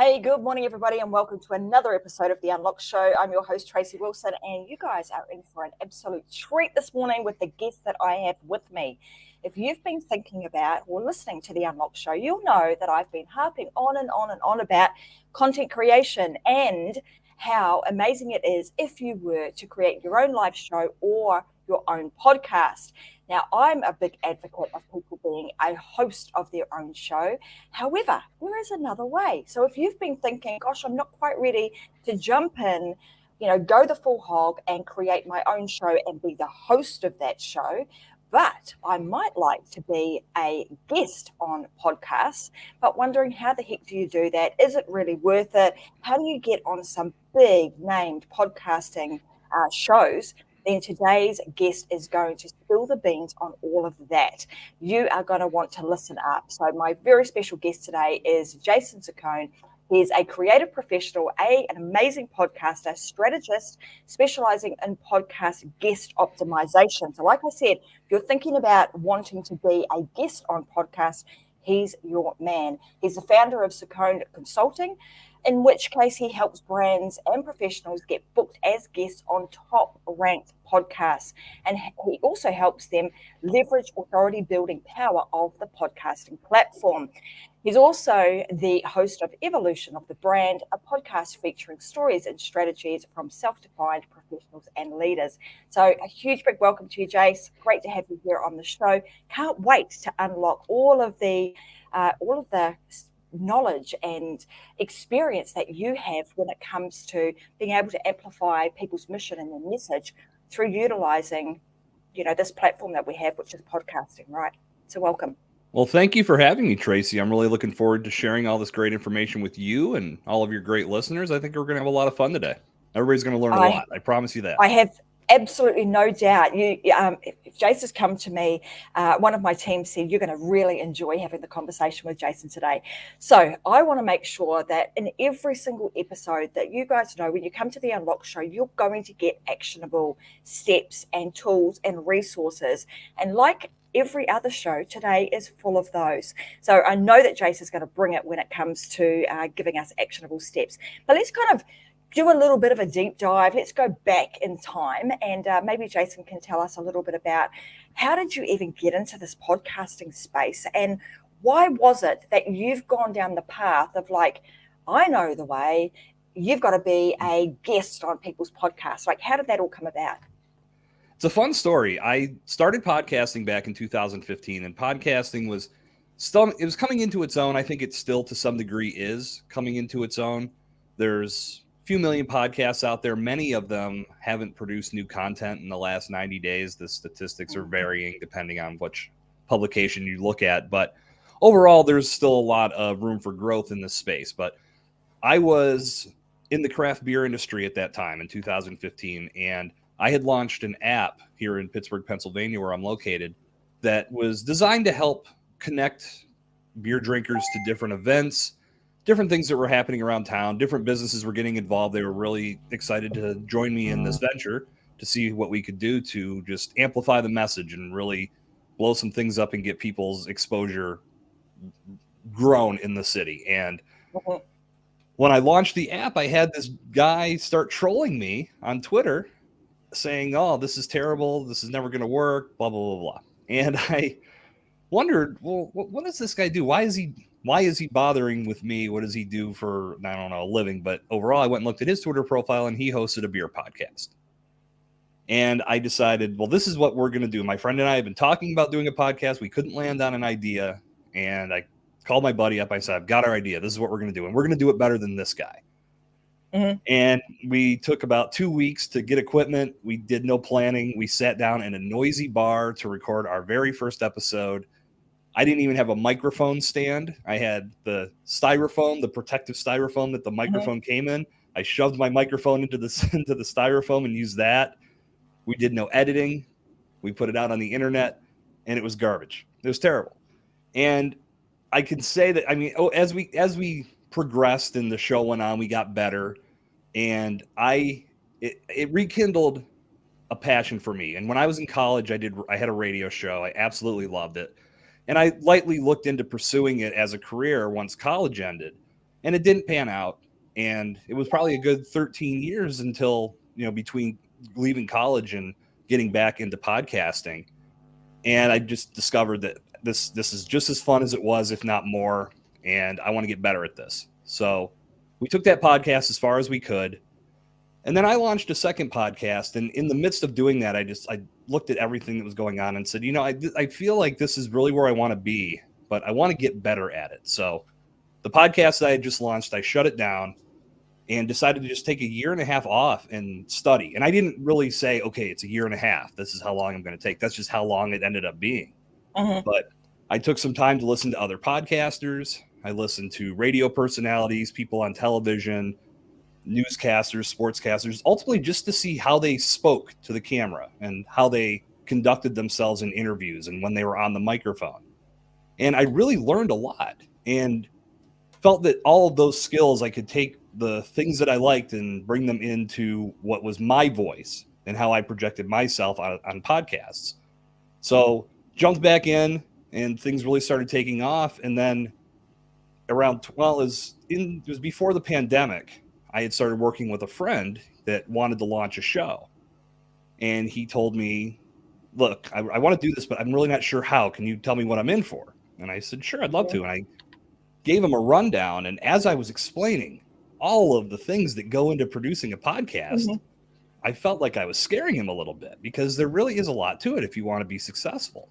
Hey, good morning, everybody, and welcome to another episode of The Unlock Show. I'm your host, Tracy Wilson, and you guys are in for an absolute treat this morning with the guest that I have with me. If you've been thinking about or listening to The Unlock Show, you'll know that I've been harping on and on and on about content creation and how amazing it is if you were to create your own live show or your own podcast. Now, I'm a big advocate of people being a host of their own show. However, there is another way. So if you've been thinking, gosh, I'm not quite ready to jump in, go the full hog and create my own show and be the host of that show, but I might like to be a guest on podcasts, but wondering how the heck do you do that? Is it really worth it? How do you get on some big named podcasting shows? Then today's guest is going to spill the beans on all of that. You are going to want to listen up. So my very special guest today is Jason Cercone. He's a creative professional, an amazing podcaster, strategist, specializing in podcast guest optimization. So like I said, if you're thinking about wanting to be a guest on podcasts, he's your man. He's the founder of Cercone Consulting, in which case he helps brands and professionals get booked as guests on top-ranked podcasts. And he also helps them leverage authority building power of the podcasting platform. He's also the host of Evolution of the Brand, a podcast featuring stories and strategies from self-defined professionals and leaders. So a huge big welcome to you, Jace. Great to have you here on the show. Can't wait to unlock all of the knowledge and experience that you have when it comes to being able to amplify people's mission and their message through utilizing, this platform that we have, which is podcasting, right? So welcome. Well, thank you for having me, Tracy. I'm really looking forward to sharing all this great information with you and all of your great listeners. I think we're going to have a lot of fun today. Everybody's going to learn a lot. I promise you that. I have absolutely no doubt. If Jace has come to me, one of my team said, you're going to really enjoy having the conversation with Jason today. So I want to make sure that in every single episode that you guys know, when you come to the Unlock Show, you're going to get actionable steps and tools and resources. And like every other show, today is full of those. So I know that Jace is going to bring it when it comes to giving us actionable steps. But let's kind of do a little bit of a deep dive. Let's go back in time, and maybe Jason can tell us a little bit about how did you even get into this podcasting space, and why was it that you've gone down the path of like, I know the way, you've got to be a guest on people's podcasts. Like, how did that all come about? It's a fun story. I started podcasting back in 2015, and podcasting was coming into its own. I think it still to some degree is coming into its own. There's few million podcasts out there. Many of them haven't produced new content in the last 90 days. The statistics are varying depending on which publication you look at. But overall, there's still a lot of room for growth in this space. But I was in the craft beer industry at that time in 2015, and I had launched an app here in Pittsburgh, Pennsylvania, where I'm located, that was designed to help connect beer drinkers to different events, different things that were happening around town. Different businesses were getting involved. They were really excited to join me in this venture to see what we could do to just amplify the message and really blow some things up and get people's exposure grown in the city. And when I launched the app, I had this guy start trolling me on Twitter saying, oh, this is terrible. This is never going to work, blah, blah, blah, blah. And I wondered, well, what does this guy do? Why is he bothering with me? What does he do for, I don't know, a living? But overall, I went and looked at his Twitter profile, and he hosted a beer podcast. And I decided, well, this is what we're going to do. My friend and I have been talking about doing a podcast. We couldn't land on an idea. And I called my buddy up. I said, I've got our idea. This is what we're going to do. And we're going to do it better than this guy. Mm-hmm. And we took about 2 weeks to get equipment. We did no planning. We sat down in a noisy bar to record our very first episode. I didn't even have a microphone stand. I had the styrofoam, the protective styrofoam that the microphone came in. I shoved my microphone into the styrofoam and used that. We did no editing. We put it out on the internet, and it was garbage. It was terrible. And I can say that, as we progressed and the show went on, we got better, and it rekindled a passion for me. And when I was in college, I had a radio show. I absolutely loved it. And I lightly looked into pursuing it as a career once college ended. and it didn't pan out. And it was probably a good 13 years until, between leaving college and getting back into podcasting. And I just discovered that this is just as fun as it was, if not more. And I want to get better at this. So we took that podcast as far as we could. And then I launched a second podcast. And in the midst of doing that, I looked at everything that was going on and said, I feel like this is really where I want to be, but I want to get better at it. So the podcast that I had just launched, I shut it down and decided to just take a year and a half off and study. And I didn't really say, okay, it's a year and a half. This is how long I'm going to take. That's just how long it ended up being. But I took some time to listen to other podcasters. I listened to radio personalities, people on television, newscasters, sportscasters, ultimately just to see how they spoke to the camera and how they conducted themselves in interviews and when they were on the microphone. And I really learned a lot and felt that all of those skills, I could take the things that I liked and bring them into what was my voice and how I projected myself on podcasts. So jumped back in and things really started taking off. And then it was before the pandemic, I had started working with a friend that wanted to launch a show. And he told me, look, I want to do this, but I'm really not sure how. Can you tell me what I'm in for? And I said, sure, I'd love to. And I gave him a rundown. And as I was explaining all of the things that go into producing a podcast, I felt like I was scaring him a little bit because there really is a lot to it if you want to be successful.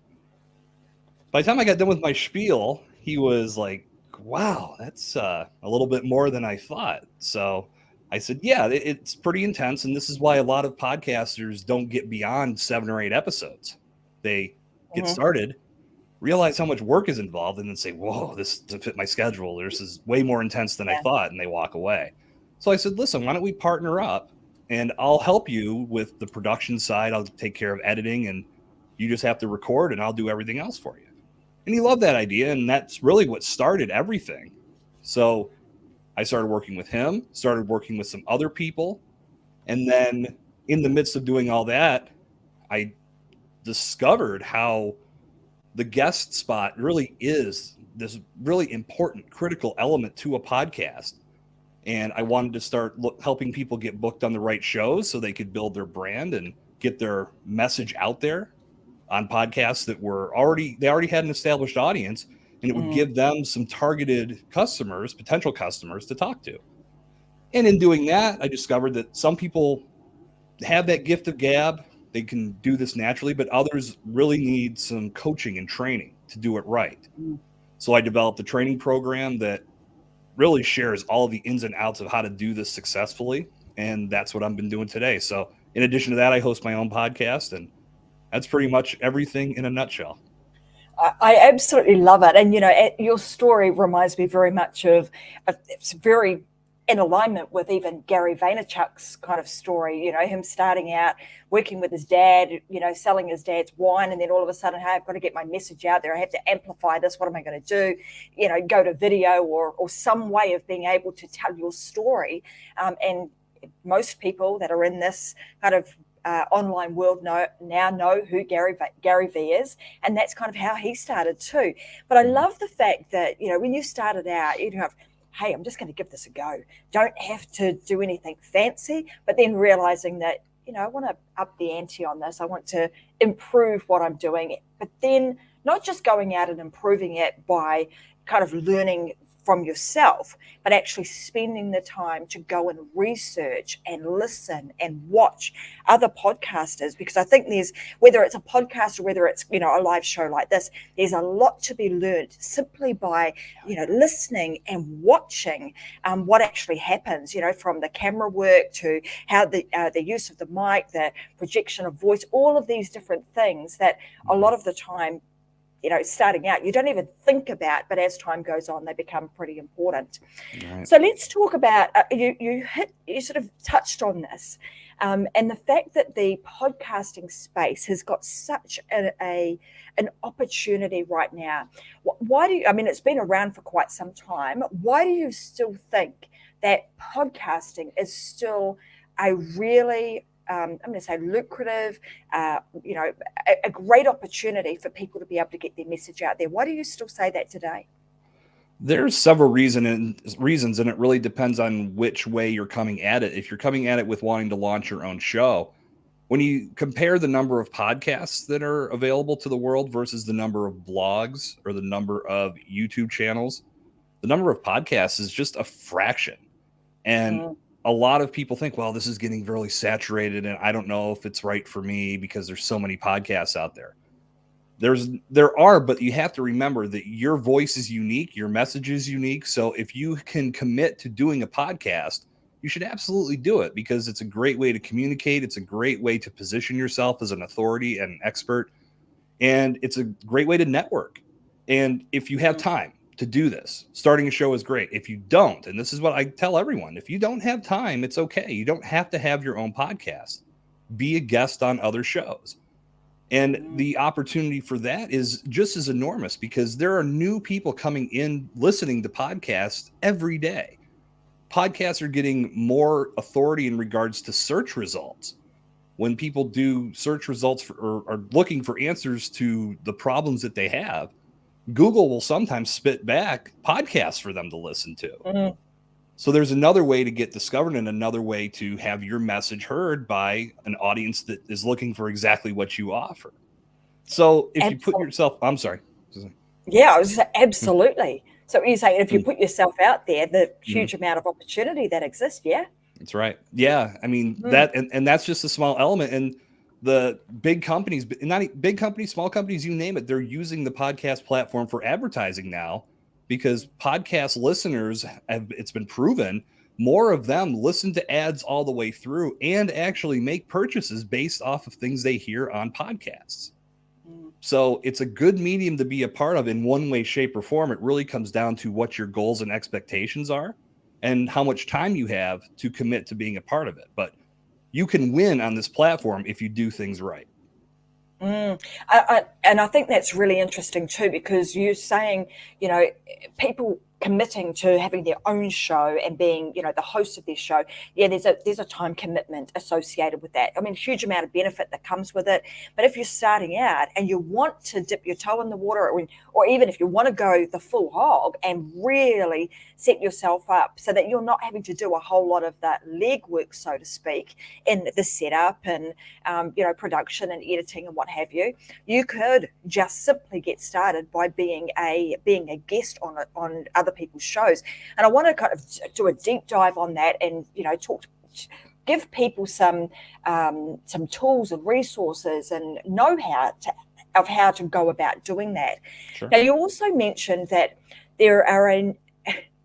By the time I got done with my spiel, he was like, wow, that's a little bit more than I thought. So I said, yeah, it's pretty intense. And this is why a lot of podcasters don't get beyond 7 or 8 episodes. They get started, realize how much work is involved, and then say, whoa, this doesn't fit my schedule. This is way more intense than I thought. And they walk away. So I said, listen, why don't we partner up and I'll help you with the production side. I'll take care of editing and you just have to record and I'll do everything else for you. And he loved that idea. And that's really what started everything. So I started working with him, started working with some other people. And then in the midst of doing all that, I discovered how the guest spot really is this really important, critical element to a podcast. And I wanted to start helping people get booked on the right shows so they could build their brand and get their message out there on podcasts that they already had an established audience, and it would give them some targeted customers, potential customers to talk to. And in doing that, I discovered that some people have that gift of gab. They can do this naturally, but others really need some coaching and training to do it right. So I developed a training program that really shares all the ins and outs of how to do this successfully. And that's what I've been doing today. So in addition to that, I host my own podcast, and that's pretty much everything in a nutshell. I absolutely love it. And, your story reminds me very much of it's very in alignment with even Gary Vaynerchuk's kind of story, him starting out working with his dad, selling his dad's wine. And then all of a sudden, hey, I've got to get my message out there. I have to amplify this. What am I going to do? Go to video or some way of being able to tell your story. And most people that are in this kind of online world now know who Gary V is, and that's kind of how he started too. But I love the fact that when you started out, you have, hey, I'm just going to give this a go. Don't have to do anything fancy, but then realizing that I want to up the ante on this. I want to improve what I'm doing, but then not just going out and improving it by kind of learning from yourself, but actually spending the time to go and research and listen and watch other podcasters, because I think there's, whether it's a podcast or whether it's a live show like this, there's a lot to be learned simply by listening and watching what actually happens, from the camera work to how the use of the mic, the projection of voice, all of these different things that a lot of the time, starting out, you don't even think about, but as time goes on, they become pretty important. Right. So let's talk about, you sort of touched on this, and the fact that the podcasting space has got such an opportunity right now. Why it's been around for quite some time. Why do you still think that podcasting is still a really I'm going to say lucrative, a great opportunity for people to be able to get their message out there? Why do you still say that today? There's several reasons, and it really depends on which way you're coming at it. If you're coming at it with wanting to launch your own show, when you compare the number of podcasts that are available to the world versus the number of blogs or the number of YouTube channels, the number of podcasts is just a fraction. And Mm, a lot of people think, well, this is getting really saturated and I don't know if it's right for me because there's so many podcasts out there. There are, but you have to remember that your voice is unique, your message is unique. So if you can commit to doing a podcast, you should absolutely do it because it's a great way to communicate. It's a great way to position yourself as an authority and an expert. And it's a great way to network. And if you have mm, time to do this, starting a show is great. If you don't, and this is what I tell everyone, if you don't have time, it's okay. You don't have to have your own podcast. Be a guest on other shows. And mm, the opportunity for that is just as enormous because there are new people coming in listening to podcasts every day. Podcasts are getting more authority in regards to search results. When people do search results or are looking for answers to the problems that they have, Google will sometimes spit back podcasts for them to listen to. mm. So there's another way to get discovered and another way to have your message heard by an audience that is looking for exactly what you offer. So if you put Absolutely. yourself, I'm sorry. Yeah, I was just absolutely. So you're saying if you Mm, put yourself out there, the mhm. huge amount of opportunity that exists, yeah? That's right. Yeah. I mean, Mm, and that's just a small element. And the big companies, not big companies, small companies, you name it, they're using the podcast platform for advertising now because podcast listeners have, it's been proven more of them listen to ads all the way through and actually make purchases based off of things they hear on podcasts. mm. So it's a good medium to be a part of in one way, shape, or form. It really comes down to what your goals and expectations are and how much time you have to commit to being a part of it. But you can win on this platform if you do things right. And I think that's really interesting too, because you're saying, you know, people committing to having their own show and being, you know, the host of their show. Yeah, there's a time commitment associated with that. I mean, a huge amount of benefit that comes with it. But if you're starting out and you want to dip your toe in the water, or even if you want to go the full hog and really set yourself up so that you're not having to do a whole lot of that legwork, so to speak, in the setup and you know, production and editing and what have you. You could just simply get started by being a guest on other people's shows. And I want to kind of do a deep dive on that and, you know, give people some tools and resources and know-how of how to go about doing that. Sure. Now, you also mentioned that there are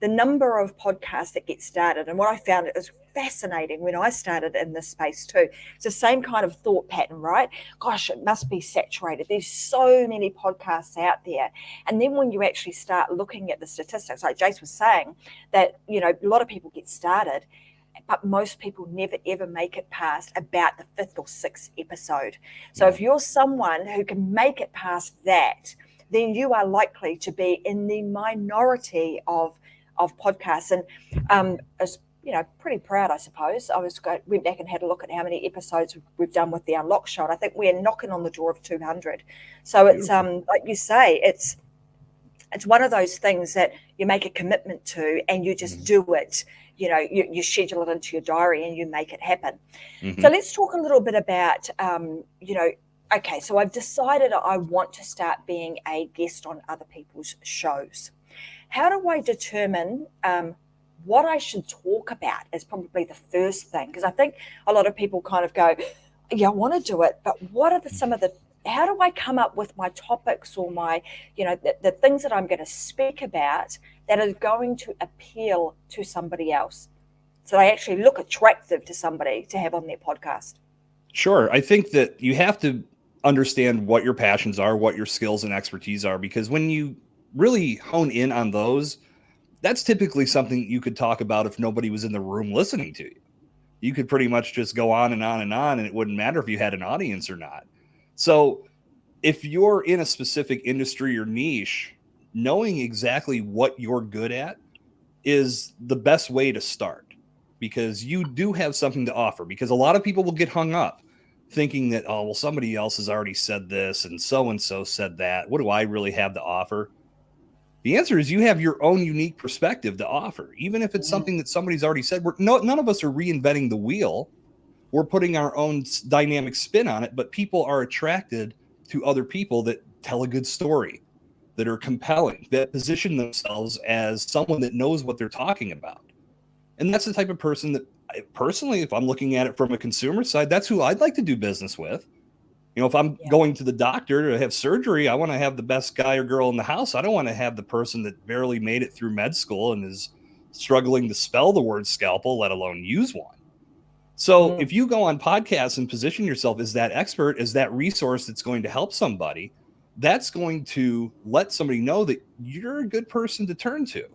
the number of podcasts that get started, and what I found is fascinating when I started in this space too. It's the same kind of thought pattern, right? Gosh, it must be saturated. There's so many podcasts out there. And then when you actually start looking at the statistics, like Jace was saying, that, you know, a lot of people get started, but most people never ever make it past about the fifth or sixth episode. So Yeah. if you're someone who can make it past that, then you are likely to be in the minority of podcasts. And as you know, pretty proud, I suppose. Went back and had a look at how many episodes we've done with the Unlock Show. And I think we're knocking on the door of 200. So it's Beautiful. like you say, it's one of those things that you make a commitment to and you just Hmm. do it. You know, you schedule it into your diary and you make it happen. So Hmm. let's talk a little bit about, you know, okay, so I've decided I want to start being a guest on other people's shows. How do I determine what I should talk about is probably the first thing, because I think a lot of people kind of go, yeah, I want to do it, but what are some of the, how do I come up with my topics or my, you know, the things that I'm going to speak about that are going to appeal to somebody else? So they actually look attractive to somebody to have on their podcast. Sure. I think that you have to understand what your passions are, what your skills and expertise are, because when you really hone in on those, that's typically something you could talk about if nobody was in the room listening to you. You could pretty much just go on and on and on, and it wouldn't matter if you had an audience or not. So if you're in a specific industry or niche, knowing exactly what you're good at is the best way to start because you do have something to offer. Because a lot of people will get hung up thinking that, oh, well, somebody else has already said this and so said that. What do I really have to offer? The answer is you have your own unique perspective to offer, even if it's something that somebody's already said. None of us are reinventing the wheel. We're putting our own dynamic spin on it, but people are attracted to other people that tell a good story, that are compelling, that position themselves as someone that knows what they're talking about. And that's the type of person that, personally, if I'm looking at it from a consumer side, that's who I'd like to do business with. If I'm going to the doctor to have surgery, I want to have the best guy or girl in the house. I don't want to have the person that barely made it through med school and is struggling to spell the word scalpel, let alone use one. So if you go on podcasts and position yourself as that expert, as that resource that's going to help somebody, that's going to let somebody know that you're a good person to turn to.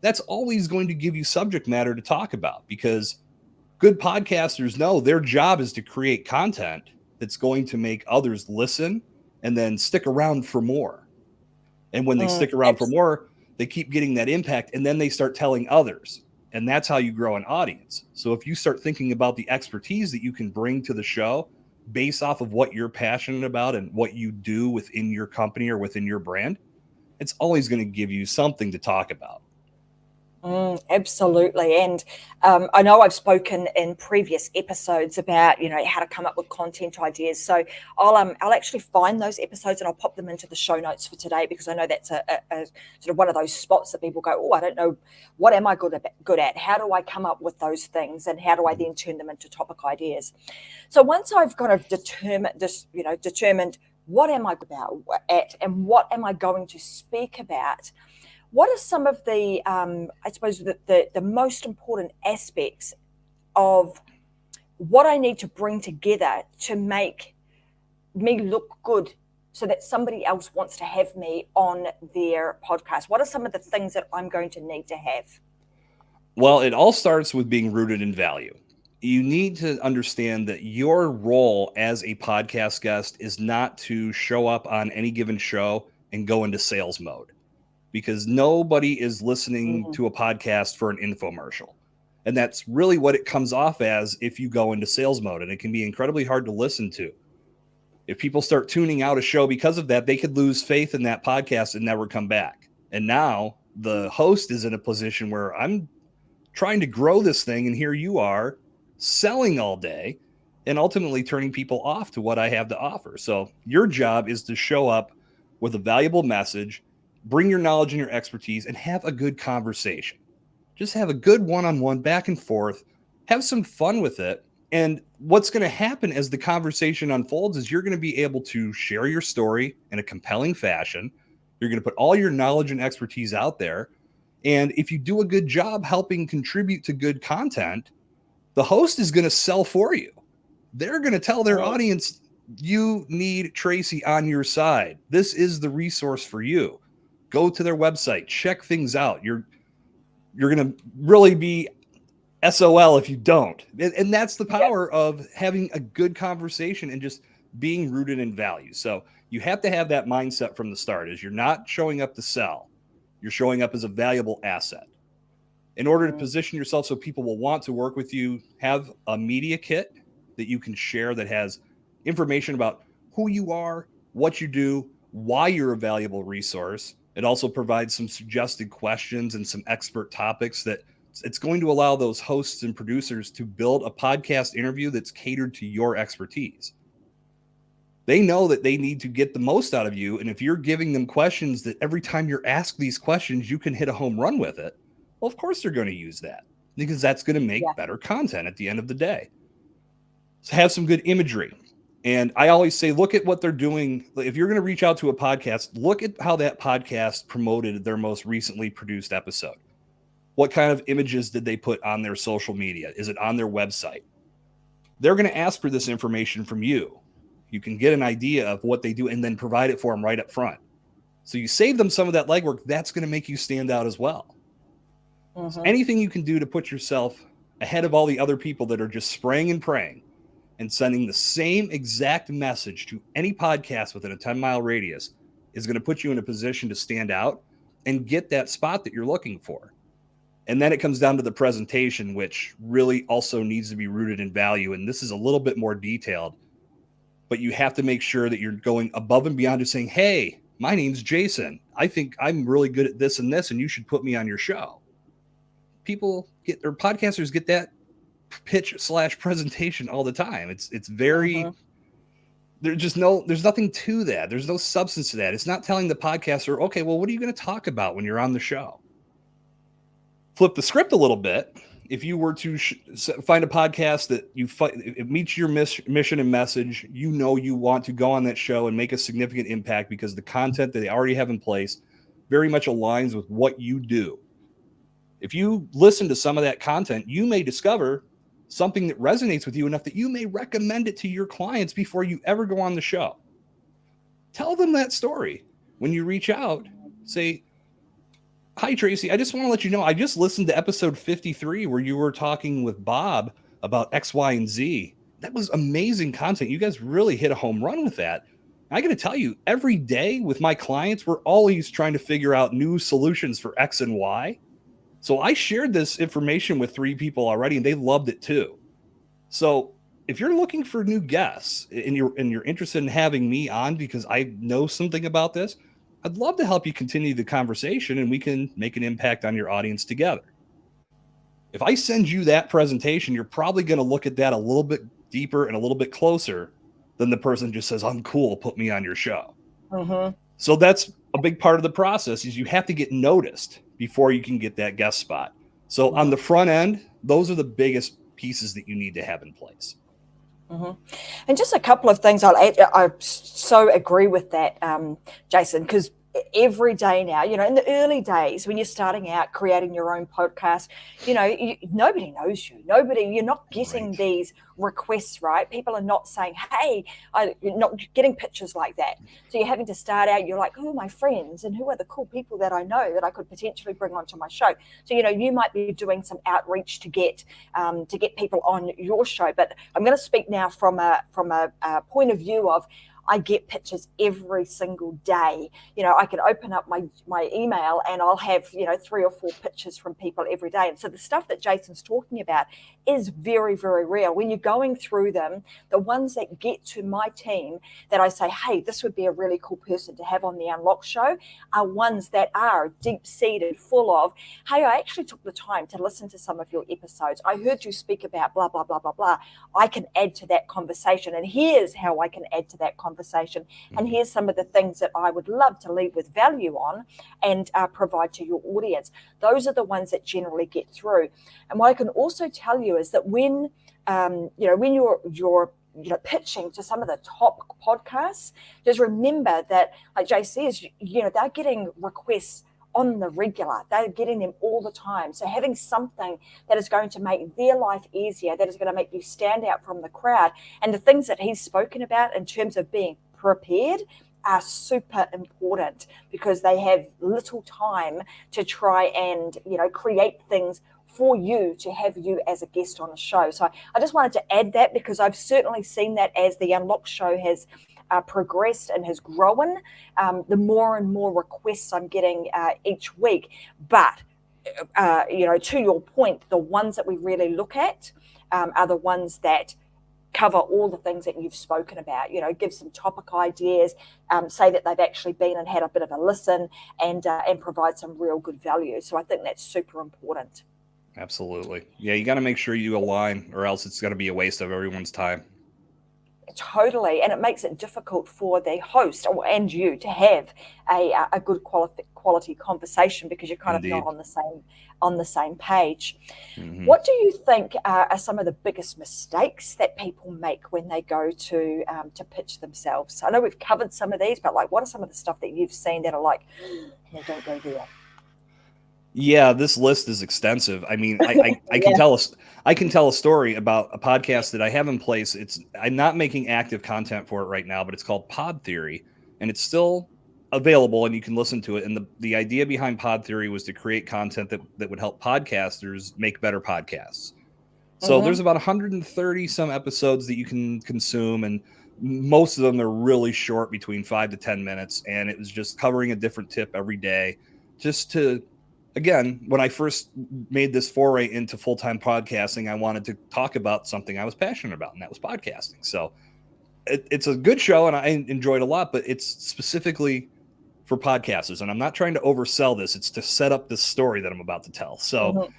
That's always going to give you subject matter to talk about, because good podcasters know their job is to create content that's going to make others listen and then stick around for more. And when they stick around for more, they keep getting that impact, and then they start telling others. And that's how you grow an audience. So if you start thinking about the expertise that you can bring to the show based off of what you're passionate about and what you do within your company or within your brand, it's always going to give you something to talk about. Absolutely. And I know I've spoken in previous episodes about, how to come up with content ideas. So I'll actually find those episodes and I'll pop them into the show notes for today, because I know that's a sort of one of those spots that people go, oh, I don't know, what am I good at? How do I come up with those things? And how do I then turn them into topic ideas? So once I've kind of determined what am I good at and what am I going to speak about, what are some of the, I suppose, the most important aspects of what I need to bring together to make me look good so that somebody else wants to have me on their podcast? What are some of the things that I'm going to need to have? Well, it all starts with being rooted in value. You need to understand that your role as a podcast guest is not to show up on any given show and go into sales mode, because nobody is listening to a podcast for an infomercial. And that's really what it comes off as if you go into sales mode, and it can be incredibly hard to listen to. If people start tuning out a show because of that, they could lose faith in that podcast and never come back. And now the host is in a position where I'm trying to grow this thing, and here you are selling all day and ultimately turning people off to what I have to offer. So your job is to show up with a valuable message, bring your knowledge and your expertise, and have a good conversation. Just have a good one-on-one back and forth, have some fun with it. And what's going to happen as the conversation unfolds is you're going to be able to share your story in a compelling fashion. You're going to put all your knowledge and expertise out there. And if you do a good job helping contribute to good content, the host is going to sell for you. They're going to tell their audience, you need Tracy on your side. This is the resource for you. Go to their website, check things out. You're going to really be SOL if you don't. And that's the power of having a good conversation and just being rooted in value. So you have to have that mindset from the start, is you're not showing up to sell. You're showing up as a valuable asset. In order to position yourself so people will want to work with you, have a media kit that you can share that has information about who you are, what you do, why you're a valuable resource. It also provides some suggested questions and some expert topics that it's going to allow those hosts and producers to build a podcast interview that's catered to your expertise. They know that they need to get the most out of you. And if you're giving them questions that every time you're asked these questions, you can hit a home run with it, well, of course they're going to use that, because that's going to make better content at the end of the day. So have some good imagery. And I always say, look at what they're doing. If you're going to reach out to a podcast, look at how that podcast promoted their most recently produced episode. What kind of images did they put on their social media? Is it on their website? They're going to ask for this information from you. You can get an idea of what they do and then provide it for them right up front. So you save them some of that legwork. That's going to make you stand out as well. So anything you can do to put yourself ahead of all the other people that are just spraying and praying and sending the same exact message to any podcast within a 10-mile radius is going to put you in a position to stand out and get that spot that you're looking for. And then it comes down to the presentation, which really also needs to be rooted in value. And this is a little bit more detailed, but you have to make sure that you're going above and beyond just saying, hey, my name's Jason. I think I'm really good at this and this, and you should put me on your show. People get, or podcasters get that pitch / presentation all the time. It's very, there's nothing to that. There's no substance to that. It's not telling the podcaster, okay, well, what are you going to talk about when you're on the show? Flip the script a little bit. If you were to find a podcast that it meets your mission and message, you want to go on that show and make a significant impact because the content that they already have in place very much aligns with what you do. If you listen to some of that content, you may discover something that resonates with you enough that you may recommend it to your clients before you ever go on the show. Tell them that story. When you reach out, say, hi, Tracy. I just want to let you know, I just listened to episode 53 where you were talking with Bob about X, Y, and Z. That was amazing content. You guys really hit a home run with that. I got to tell you, every day with my clients, we're always trying to figure out new solutions for X and Y. So I shared this information with 3 people already, and they loved it too. So if you're looking for new guests and you're interested in having me on because I know something about this, I'd love to help you continue the conversation and we can make an impact on your audience together. If I send you that presentation, you're probably going to look at that a little bit deeper and a little bit closer than the person just says, I'm cool, put me on your show. So that's a big part of the process is you have to get noticed before you can get that guest spot. So on the front end, those are the biggest pieces that you need to have in place. And just a couple of things I'll add. I so agree with that, Jason, because every day now, in the early days when you're starting out creating your own podcast, nobody knows you. You're not getting these requests, right? People are not saying, hey, you're not getting pictures like that. So you're having to start out, you're like, who are my friends and who are the cool people that I know that I could potentially bring onto my show? So, you might be doing some outreach to get people on your show. But I'm going to speak now from a point of view of, I get pictures every single day. I can open up my email and I'll have, 3 or 4 pictures from people every day. And so the stuff that Jason's talking about is very, very real. When you're going through them, the ones that get to my team that I say, hey, this would be a really cool person to have on the Unlock show are ones that are deep-seated, full of, hey, I actually took the time to listen to some of your episodes. I heard you speak about blah, blah, blah, blah, blah. I can add to that conversation. And here's how I can add to that conversation. And here's some of the things that I would love to lead with value on and provide to your audience. Those are the ones that generally get through. And what I can also tell you is that when you're pitching to some of the top podcasts, just remember that, like Jay says, they're getting requests on the regular. They're getting them all the time. So having something that is going to make their life easier, that is going to make you stand out from the crowd, and the things that he's spoken about in terms of being prepared are super important because they have little time to try and create things for you to have you as a guest on the show. So I just wanted to add that because I've certainly seen that as the Unlock show has progressed and has grown, the more and more requests I'm getting each week. But, to your point, the ones that we really look at are the ones that cover all the things that you've spoken about, give some topic ideas, say that they've actually been and had a bit of a listen and provide some real good value. So I think that's super important. Absolutely. Yeah, you got to make sure you align or else it's going to be a waste of everyone's time. Totally. And it makes it difficult for the host and you to have a good quality conversation because you're kind Indeed. of not on the same page. What do you think are some of the biggest mistakes that people make when they go to pitch themselves? I know we've covered some of these, but what are some of the stuff that you've seen that are like, no, don't go there? Yeah, this list is extensive. I mean, I can tell a story about a podcast that I have in place. I'm not making active content for it right now, but it's called Pod Theory, and it's still available and you can listen to it. And the idea behind Pod Theory was to create content that would help podcasters make better podcasts. So there's about 130 some episodes that you can consume, and most of them are really short, between 5 to 10 minutes. And it was just covering a different tip every day, just to, again, when I first made this foray into full-time podcasting, I wanted to talk about something I was passionate about, and that was podcasting. So it's a good show, and I enjoyed a lot, but it's specifically for podcasters, and I'm not trying to oversell this. It's to set up this story that I'm about to tell. So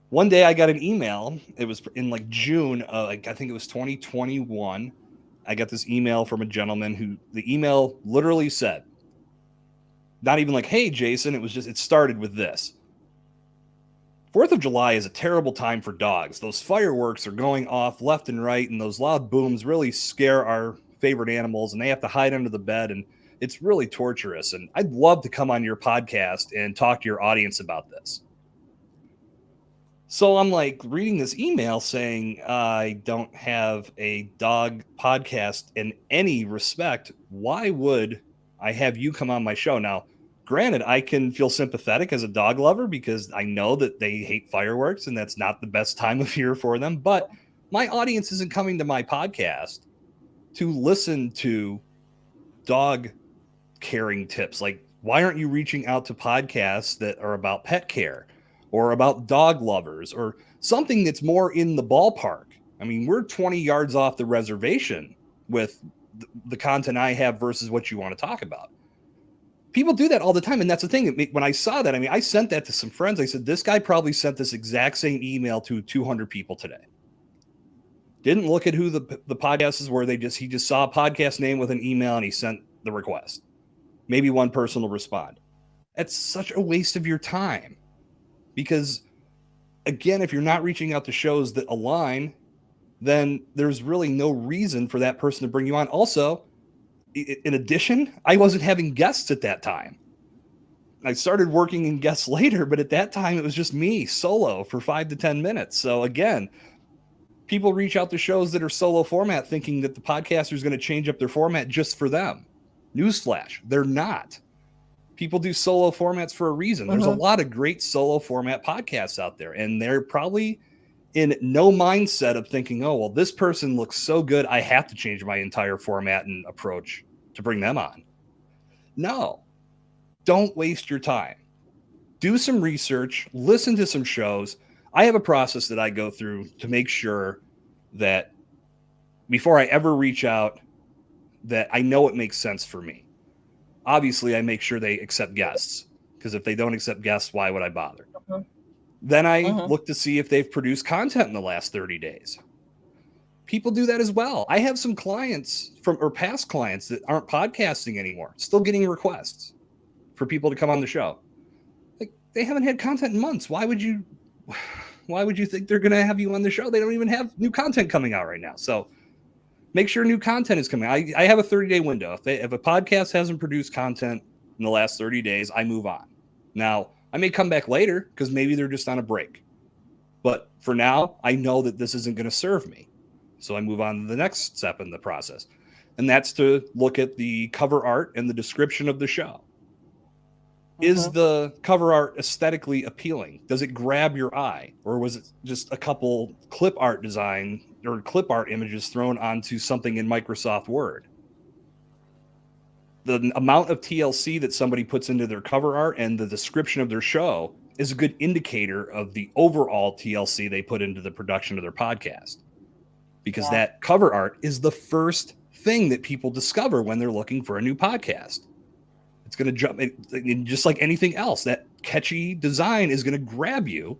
one day I got an email. It was in like June, I think it was 2021. I got this email from a gentleman who the email literally said, not even like, "Hey, Jason," it started with this. 4th of July is a terrible time for dogs. Those fireworks are going off left and right, and those loud booms really scare our favorite animals, and they have to hide under the bed, and it's really torturous. And I'd love to come on your podcast and talk to your audience about this. So I'm like reading this email saying, I don't have a dog podcast in any respect. Why would I have you come on my show? Now, granted, I can feel sympathetic as a dog lover because I know that they hate fireworks and that's not the best time of year for them. But my audience isn't coming to my podcast to listen to dog caring tips. Like, why aren't you reaching out to podcasts that are about pet care or about dog lovers or something that's more in the ballpark? I mean, we're 20 yards off the reservation with the content I have versus what you want to talk about. People do that all the time. And that's the thing. When I saw that, I mean, I sent that to some friends. I said, this guy probably sent this exact same email to 200 people today. Didn't look at who the podcasts were. He just saw a podcast name with an email and he sent the request. Maybe one person will respond. That's such a waste of your time. Because, again, if you're not reaching out to shows that align, then there's really no reason for that person to bring you on. Also, in addition, I wasn't having guests at that time. I started working in guests later, but at that time, it was just me solo for 5 to 10 minutes. So, again, people reach out to shows that are solo format thinking that the podcaster is going to change up their format just for them. Newsflash, they're not. People do solo formats for a reason. There's a lot of great solo format podcasts out there, and they're probably in no mindset of thinking, oh, well, this person looks so good, I have to change my entire format and approach to bring them on. No, don't waste your time. Do some research, listen to some shows. I have a process that I go through to make sure that before I ever reach out, that I know it makes sense for me. Obviously, I make sure they accept guests, because if they don't accept guests, why would I bother? Then I look to see if they've produced content in the last 30 days. People do that as well. I have some clients or past clients that aren't podcasting anymore, still getting requests for people to come on the show. Like, they haven't had content in months. Why would you think they're going to have you on the show? They don't even have new content coming out right now. So make sure new content is coming. I have a 30-day window. If a podcast hasn't produced content in the last 30 days, I move on. Now, I may come back later because maybe they're just on a break. But for now, I know that this isn't going to serve me. So I move on to the next step in the process. And that's to look at the cover art and the description of the show. Is the cover art aesthetically appealing? Does it grab your eye? Or was it just a couple clip art design or clip art images thrown onto something in Microsoft Word? The amount of TLC that somebody puts into their cover art and the description of their show is a good indicator of the overall TLC they put into the production of their podcast. Because that cover art is the first thing that people discover when they're looking for a new podcast. It's going to jump, just like anything else. That catchy design is going to grab you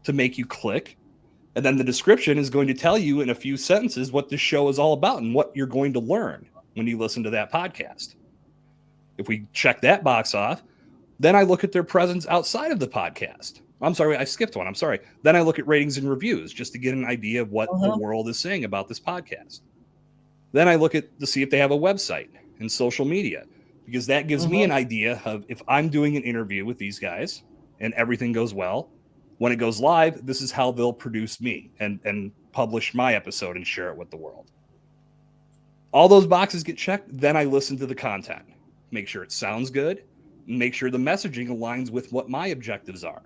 to make you click. And then the description is going to tell you in a few sentences what the show is all about and what you're going to learn when you listen to that podcast. If we check that box off, then I look at their presence outside of the podcast. I'm sorry, I skipped one. I'm sorry. Then I look at ratings and reviews just to get an idea of what the world is saying about this podcast. Then I look to see if they have a website and social media, because that gives me an idea of if I'm doing an interview with these guys and everything goes well, when it goes live, this is how they'll produce me and publish my episode and share it with the world. All those boxes get checked. Then I listen to the content, make sure it sounds good, and make sure the messaging aligns with what my objectives are.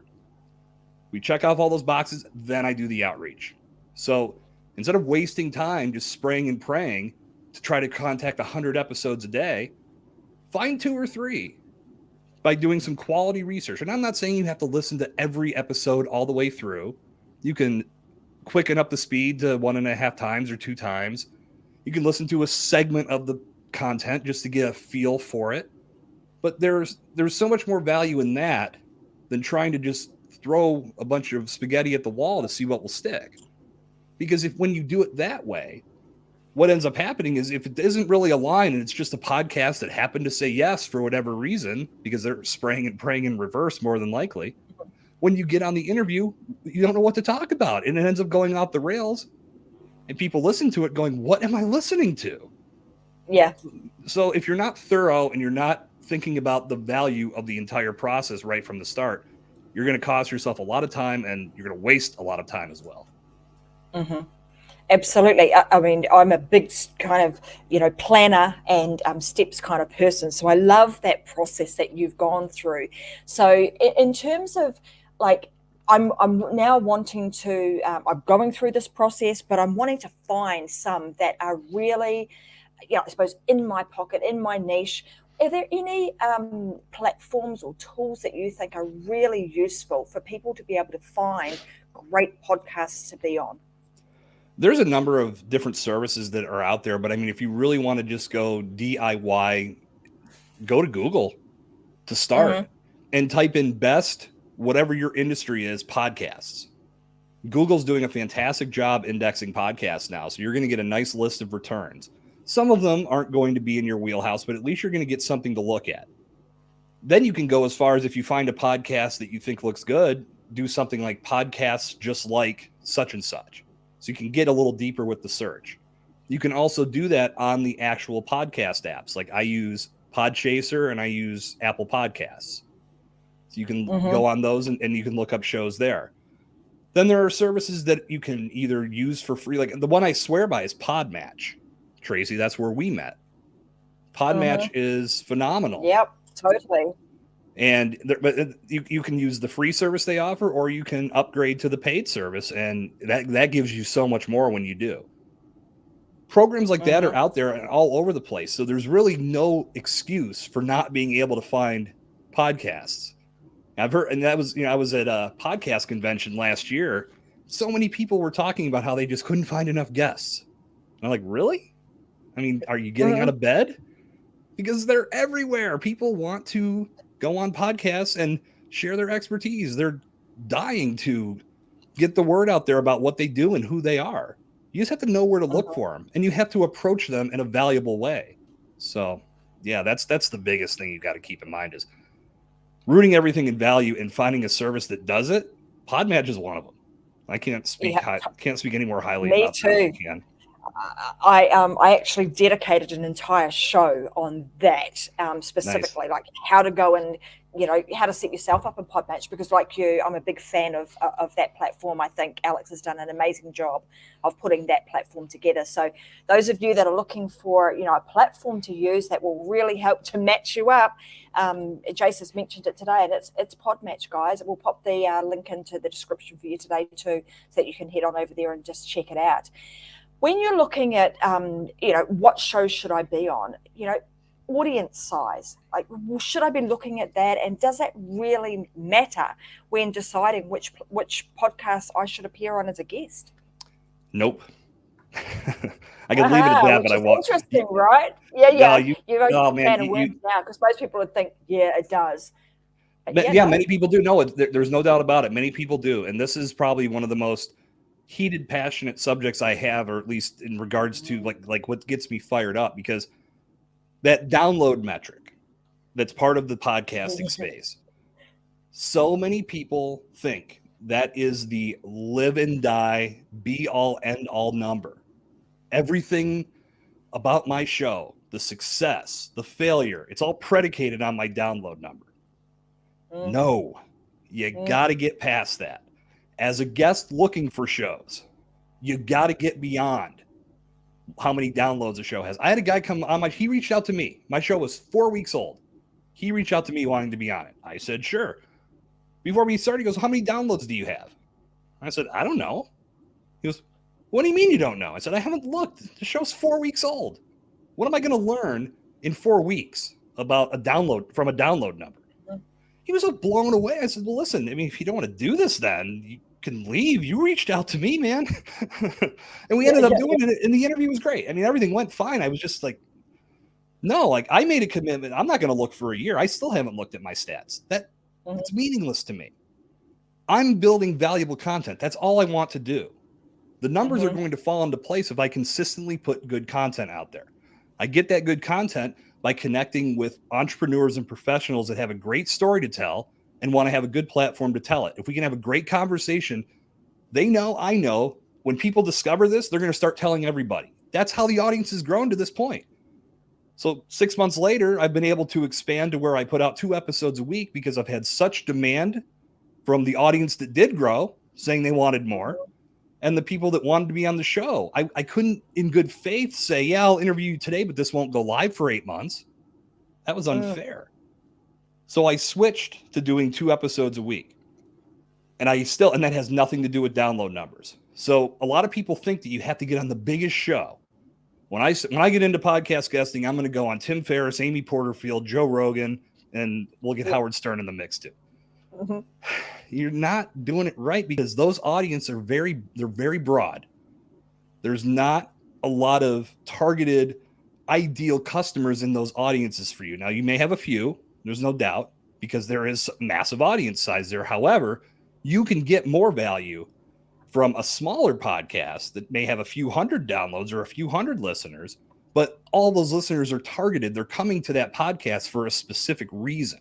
We check off all those boxes, then I do the outreach. So instead of wasting time just spraying and praying to try to contact 100 episodes a day, find 2 or 3 by doing some quality research. And I'm not saying you have to listen to every episode all the way through. You can quicken up the speed to 1.5 times or 2 times. You can listen to a segment of the content just to get a feel for it. But there's so much more value in that than trying to just throw a bunch of spaghetti at the wall to see what will stick. Because if when you do it that way, what ends up happening is if it isn't really aligned and it's just a podcast that happened to say yes for whatever reason, because they're spraying and praying in reverse more than likely, when you get on the interview, you don't know what to talk about. And it ends up going off the rails. And people listen to it going, what am I listening to? Yeah. So if you're not thorough and you're not thinking about the value of the entire process right from the start, you're going to cost yourself a lot of time and you're going to waste a lot of time as well. Mm-hmm. Absolutely. I mean, I'm a big kind of, planner and steps kind of person. So I love that process that you've gone through. So in terms of like, I'm now wanting to, I'm going through this process, but I'm wanting to find some that are really, I suppose in my pocket, in my niche. Are there any platforms or tools that you think are really useful for people to be able to find great podcasts to be on? There's a number of different services that are out there, but I mean, if you really want to just go DIY, go to Google to start and type in best, whatever your industry is, podcasts. Google's doing a fantastic job indexing podcasts now. So you're going to get a nice list of returns. Some of them aren't going to be in your wheelhouse, but at least you're going to get something to look at. Then you can go as far as if you find a podcast that you think looks good, do something like podcasts just like such and such. So you can get a little deeper with the search. You can also do that on the actual podcast apps. Like I use Podchaser and I use Apple Podcasts. So you can go on those and you can look up shows there. Then there are services that you can either use for free. Like the one I swear by is Podmatch. Tracy, that's where we met. Podmatch is phenomenal. Yep, totally. And but you can use the free service they offer, or you can upgrade to the paid service, and that gives you so much more when you do. Programs like that are out there and all over the place, so there's really no excuse for not being able to find podcasts. I've heard, and that was, I was at a podcast convention last year. So many people were talking about how they just couldn't find enough guests. And I'm like, really? I mean, are you getting out of bed? Because they're everywhere. People want to go on podcasts and share their expertise. They're dying to get the word out there about what they do and who they are. You just have to know where to look for them, and you have to approach them in a valuable way. So, yeah, that's the biggest thing you got to keep in mind is rooting everything in value and finding a service that does it. Podmatch is one of them. I can't speak any more highly about that than I can. I actually dedicated an entire show on that specifically, like how to go and how to set yourself up in Podmatch, because like you, I'm a big fan of that platform. I think Alex has done an amazing job of putting that platform together. So those of you that are looking for a platform to use that will really help to match you up, Jace has mentioned it today, and it's Podmatch, guys. We'll pop the link into the description for you today too, so that you can head on over there and just check it out. When you're looking at, what shows should I be on, audience size, like should I be looking at that? And does that really matter when deciding which podcast I should appear on as a guest? Nope. I can leave it at that, but I won't. Interesting, right? Yeah. You've opened man, of worms now, because most people would think, yeah, it does. But no. Many people do know it. There's no doubt about it. Many people do. And this is probably one of the most heated, passionate subjects I have, or at least in regards to like what gets me fired up, because that download metric that's part of the podcasting space. So many people think that is the live and die, be all end all number. Everything about my show, the success, the failure, it's all predicated on my download number. No, you got to get past that. As a guest looking for shows, you got to get beyond how many downloads a show has. I had a guy come on he reached out to me. My show was 4 weeks old. He reached out to me wanting to be on it. I said, sure. Before we started, he goes, how many downloads do you have? I said, I don't know. He goes, what do you mean you don't know? I said, I haven't looked. The show's 4 weeks old. What am I going to learn in 4 weeks about a download number? He was so blown away. I said, well, listen, I mean, if you don't want to do this, then you can leave. You reached out to me, man. And we ended up doing it, and the interview was great. I mean, everything went fine. I was just like No, like I made a commitment. I'm not going to look for a year. I still haven't looked at my stats. It's meaningless to me. I'm building valuable content. That's all I want to do. The numbers are going to fall into place if I consistently put good content out there. I get that good content by connecting with entrepreneurs and professionals that have a great story to tell and want to have a good platform to tell it. If we can have a great conversation, they know, I know, when people discover this, they're going to start telling everybody. That's how the audience has grown to this point. So 6 months later, I've been able to expand to where I put out 2 episodes a week because I've had such demand from the audience that did grow, saying they wanted more, and the people that wanted to be on the show. I couldn't, in good faith, say, yeah, I'll interview you today, but this won't go live for 8 months. That was unfair. So I switched to doing 2 episodes a week. And that has nothing to do with download numbers. So a lot of people think that you have to get on the biggest show. When I get into podcast guesting, I'm going to go on Tim Ferriss, Amy Porterfield, Joe Rogan, and we'll get Howard Stern in the mix too. You're not doing it right because those audiences are very broad. There's not a lot of targeted ideal customers in those audiences for you. Now you may have a few, there's no doubt, because there is massive audience size there. However, you can get more value from a smaller podcast that may have a few hundred downloads or a few hundred listeners, but all those listeners are targeted. They're coming to that podcast for a specific reason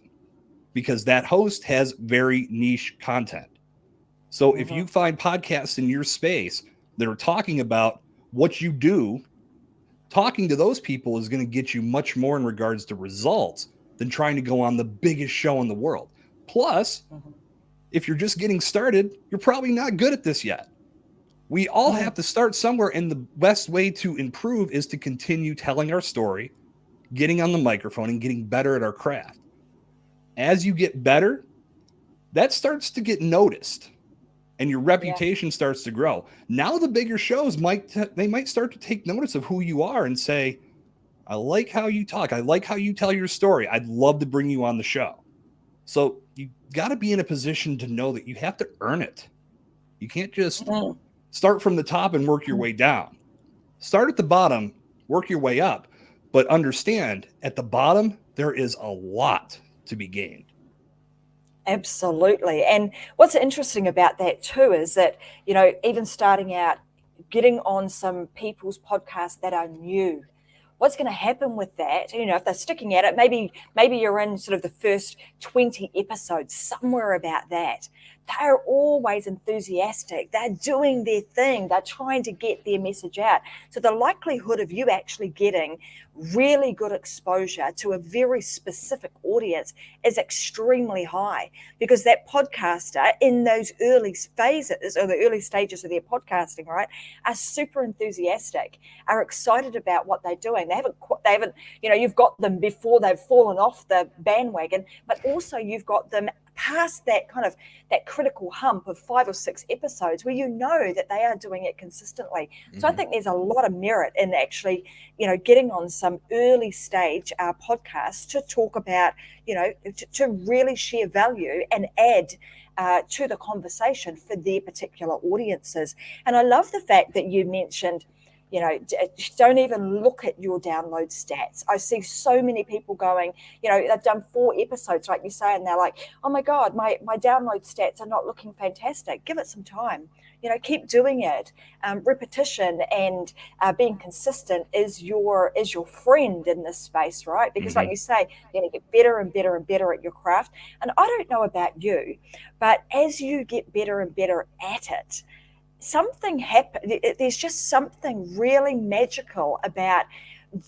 because that host has very niche content. So if you find podcasts in your space that are talking about what you do, talking to those people is going to get you much more in regards to results than trying to go on the biggest show in the world. Plus, if you're just getting started, you're probably not good at this yet. We all have to start somewhere, and the best way to improve is to continue telling our story, getting on the microphone, and getting better at our craft. As you get better, that starts to get noticed, and your reputation starts to grow. Now the bigger shows might start to take notice of who you are and say, I like how you talk. I like how you tell your story. I'd love to bring you on the show. So you got to be in a position to know that you have to earn it. You can't just start from the top and work your way down. Start at the bottom, work your way up, but understand at the bottom, there is a lot to be gained. Absolutely. And what's interesting about that too is that, even starting out, getting on some people's podcasts that are new, what's going to happen with that? If they're sticking at it, maybe you're in sort of the first 20 episodes, somewhere about that. They're always enthusiastic. They're doing their thing. They're trying to get their message out. So the likelihood of you actually getting really good exposure to a very specific audience is extremely high, because that podcaster in those early phases or the early stages of their podcasting, right, are super enthusiastic, are excited about what they're doing. They haven't, you've got them before they've fallen off the bandwagon, but also you've got them past that critical hump of 5 or 6 episodes where that they are doing it consistently. So I think there's a lot of merit in actually, getting on some early stage podcasts to talk about, to really share value and add to the conversation for their particular audiences. And I love the fact that you mentioned, don't even look at your download stats. I see so many people going, they've done 4 episodes, like you say, and they're like, oh my God, my download stats are not looking fantastic. Give it some time. Keep doing it. Repetition and being consistent is your friend in this space, right? Because like you say, you're going to get better and better and better at your craft. And I don't know about you, but as you get better and better at it, something happens. There's just something really magical about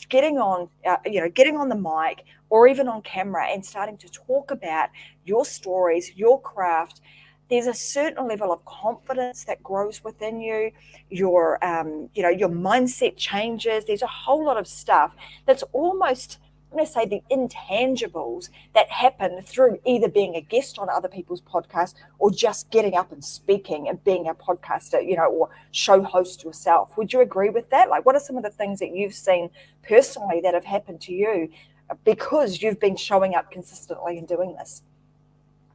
getting on the mic or even on camera and starting to talk about your stories, your craft. There's a certain level of confidence that grows within you. Your mindset changes. There's a whole lot of stuff that's almost, I'm going to say, the intangibles that happen through either being a guest on other people's podcasts or just getting up and speaking and being a podcaster, or show host yourself. Would you agree with that? Like, what are some of the things that you've seen personally that have happened to you because you've been showing up consistently and doing this?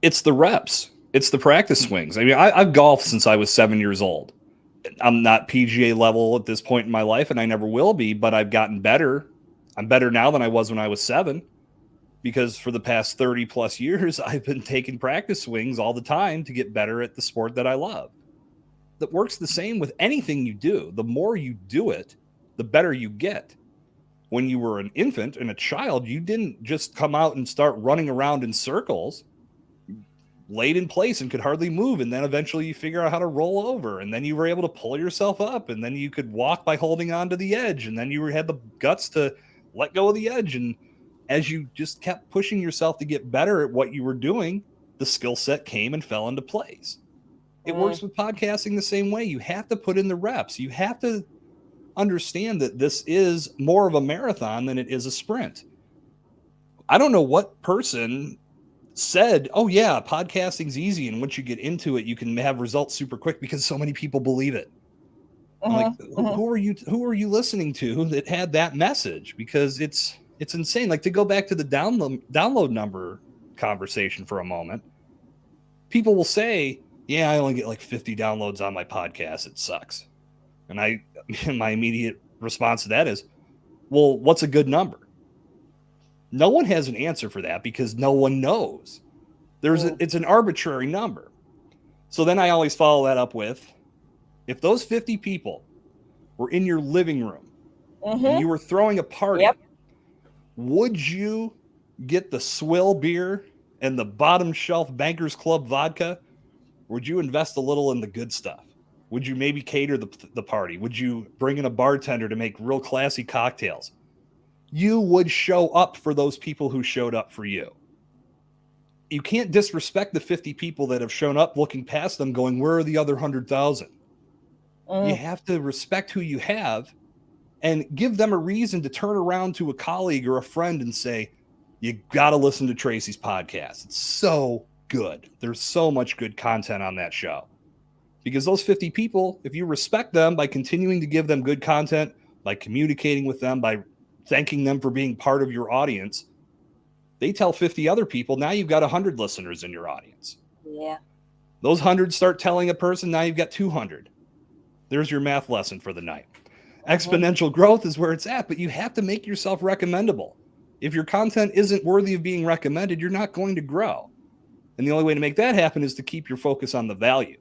It's the reps. It's the practice swings. I mean, I've golfed since I was 7 years old. I'm not PGA level at this point in my life, and I never will be, but I've gotten better I'm better now than I was when I was 7, because for the past 30 plus years, I've been taking practice swings all the time to get better at the sport that I love. That works the same with anything you do. The more you do it, the better you get. When you were an infant and a child, you didn't just come out and start running around in circles. Laid in place and could hardly move, and then eventually you figure out how to roll over, and then you were able to pull yourself up, and then you could walk by holding on to the edge, and then you had the guts to let go of the edge. And as you just kept pushing yourself to get better at what you were doing, the skill set came and fell into place. It works with podcasting the same way. You have to put in the reps. You have to understand that this is more of a marathon than it is a sprint. I don't know what person said, oh yeah, podcasting's easy, and once you get into it, you can have results super quick, because so many people believe it. I'm like, who are you listening to that had that message? Because it's insane. Like, to go back to the download number conversation for a moment, people will say, yeah, I only get like 50 downloads on my podcast, it sucks. And my immediate response to that is, well, what's a good number? No one has an answer for that, because no one knows. It's an arbitrary number. So then I always follow that up with, if those 50 people were in your living room and you were throwing a party, would you get the swill beer and the bottom shelf Bankers Club vodka? Or would you invest a little in the good stuff? Would you maybe cater the party? Would you bring in a bartender to make real classy cocktails? You would show up for those people who showed up for you. You can't disrespect the 50 people that have shown up, looking past them going, where are the other 100,000? You have to respect who you have and give them a reason to turn around to a colleague or a friend and say, you got to listen to Tracy's podcast. It's so good. There's so much good content on that show. Because those 50 people, if you respect them by continuing to give them good content, by communicating with them, by thanking them for being part of your audience, they tell 50 other people, now you've got 100 listeners in your audience. Yeah. Those 100 start telling a person, now you've got 200. There's your math lesson for the night. Exponential growth is where it's at, but you have to make yourself recommendable. If your content isn't worthy of being recommended, you're not going to grow. And the only way to make that happen is to keep your focus on the value.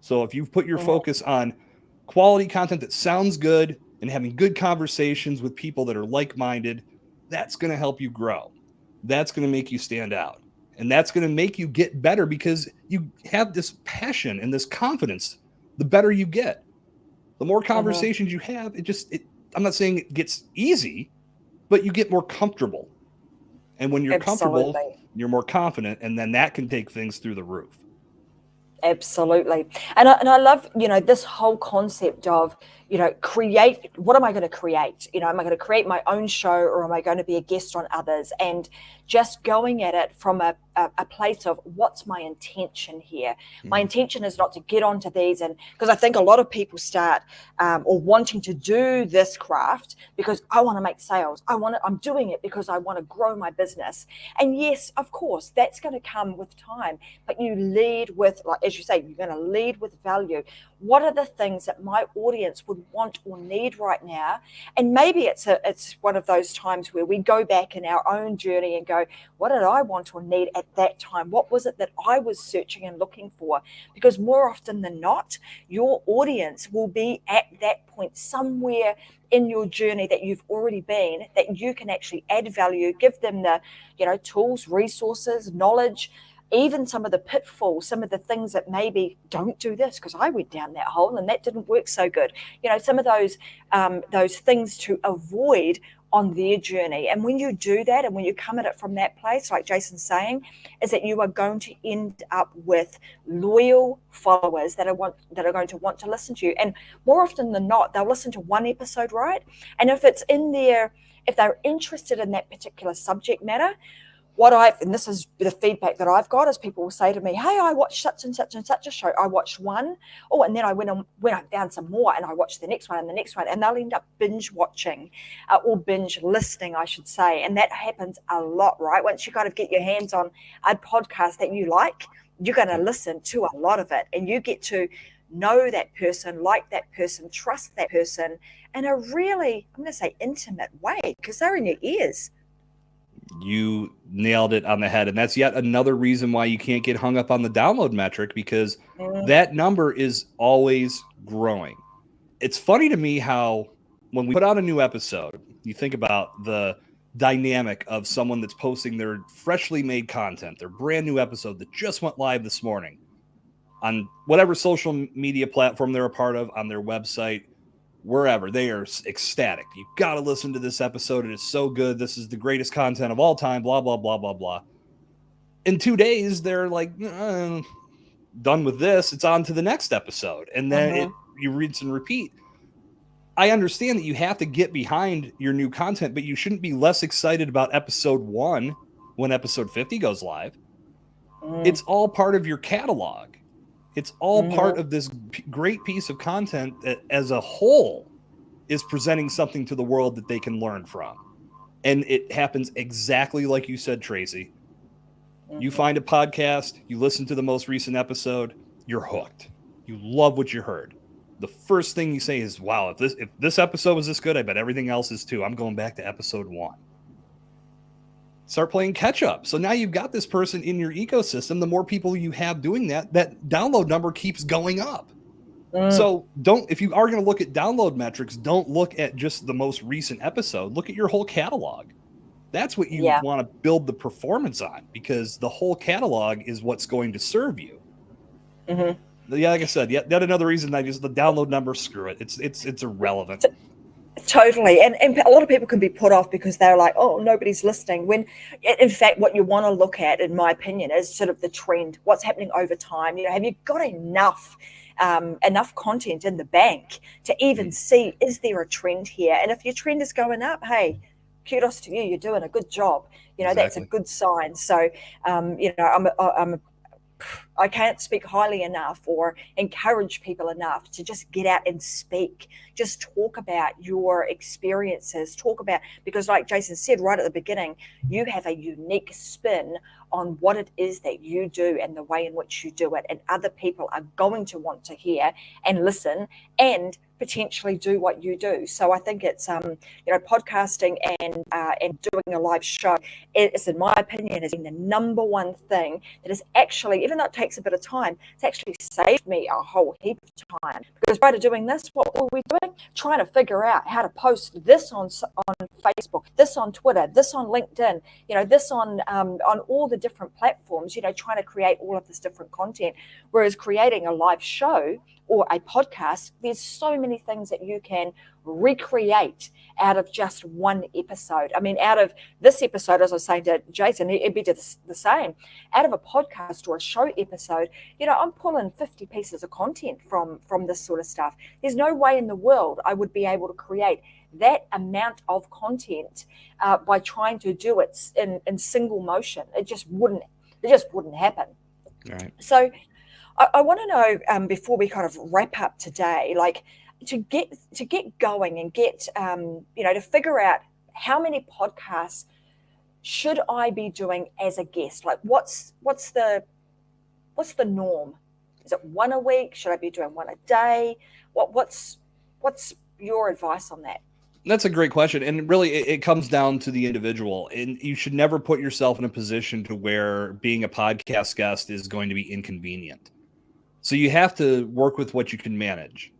So if you've put your focus on quality content that sounds good and having good conversations with people that are like-minded, that's going to help you grow. That's going to make you stand out. And that's going to make you get better, because you have this passion and this confidence. The better you get, the more conversations you have, I'm not saying it gets easy, but you get more comfortable. And when you're comfortable, you're more confident, and then that can take things through the roof. Absolutely. And I love, this whole concept of, create, what am I going to create? Am I going to create my own show, or am I going to be a guest on others? And just going at it from a place of, what's my intention here? My intention is not to get onto these, and because I think a lot of people start or wanting to do this craft because I want to make sales. I'm doing it because I want to grow my business. And yes, of course, that's going to come with time, but you lead with, like, as you say, you're going to lead with value. What are the things that my audience would want or need right now? And maybe it's one of those times where we go back in our own journey and go, what did I want or need at that time? What was it that I was searching and looking for? Because more often than not, your audience will be at that point somewhere in your journey that you've already been, that you can actually add value, give them the, tools, resources, knowledge, even some of the pitfalls, some of the things that maybe don't do this, because I went down that hole and that didn't work so good. Some of those things to avoid on their journey. And when you do that, and when you come at it from that place, like Jason's saying, is that you are going to end up with loyal followers that are going to want to listen to you. And more often than not, they'll listen to one episode, right? And if they're interested in that particular subject matter, and this is the feedback that I've got, is people will say to me, hey, I watched such and such and such a show. I watched one. Oh, and then I went I found some more, and I watched the next one and the next one. And they'll end up binge watching or binge listening, I should say. And that happens a lot, right? Once you kind of get your hands on a podcast that you like, you're going to listen to a lot of it, and you get to know that person, like that person, trust that person in a really, I'm going to say, intimate way, because they're in your ears. You nailed it on the head. And that's yet another reason why you can't get hung up on the download metric, because that number is always growing. It's funny to me how when we put out a new episode, you think about the dynamic of someone that's posting their freshly made content, their brand new episode that just went live this morning on whatever social media platform they're a part of, on their website, wherever. They are ecstatic. You got to listen to this episode. It is so good. This is the greatest content of all time, blah, blah, blah, blah, blah. In 2 days, they're like, done with this. It's on to the next episode. And then you rinse and repeat. I understand that you have to get behind your new content, but you shouldn't be less excited about episode 1 when episode 50 goes live. It's all part of your catalog. It's all part of this great piece of content that as a whole is presenting something to the world that they can learn from. And it happens exactly like you said, Tracy. You find a podcast, you listen to the most recent episode, you're hooked. You love what you heard. The first thing you say is, wow, if this episode was this good, I bet everything else is too. I'm going back to episode 1. Start playing catch up. So now you've got this person in your ecosystem. The more people you have doing that download number keeps going up. So if you are going to look at download metrics, don't look at just the most recent episode. Look at your whole catalog. That's what you want to build the performance on, because the whole catalog is what's going to serve you. Yeah, like I said, yet another reason the download number, screw it. It's irrelevant. Totally. And a lot of people can be put off because they're like, oh, nobody's listening. When in fact, what you want to look at, in my opinion, is sort of the trend, what's happening over time. Have you got enough content in the bank to even see, is there a trend here? And if your trend is going up, hey, kudos to you. You're doing a good job. That's a good sign. So, I can't speak highly enough or encourage people enough to just get out and speak. Just talk about your experiences. Because like Jason said right at the beginning, you have a unique spin on what it is that you do and the way in which you do it. And other people are going to want to hear and listen and potentially do what you do. So I think it's podcasting and doing a live show is, in my opinion, has been the number one thing that is actually, even though it takes a bit of time, it's actually saved me a whole heap of time. Because prior to doing this, what were we doing? Trying to figure out how to post this on Facebook, this on Twitter, this on LinkedIn, this on all the different platforms, trying to create all of this different content. Whereas creating a live show or a podcast, there's so many things that you can recreate out of just one episode. I mean, out of this episode, as I was saying to Jason, it'd be the same. Out of a podcast or a show episode, I'm pulling 50 pieces of content from this sort of stuff. There's no way in the world I would be able to create that amount of content by trying to do it in single motion. It just wouldn't happen. Right. So I want to know, before we kind of wrap up today, like to get going and get to figure out how many podcasts should I be doing as a guest? Like what's the norm? Is it one a week? Should I be doing one a day? What's your advice on that? That's a great question. And really, it comes down to the individual. And you should never put yourself in a position to where being a podcast guest is going to be inconvenient. So you have to work with what you can manage.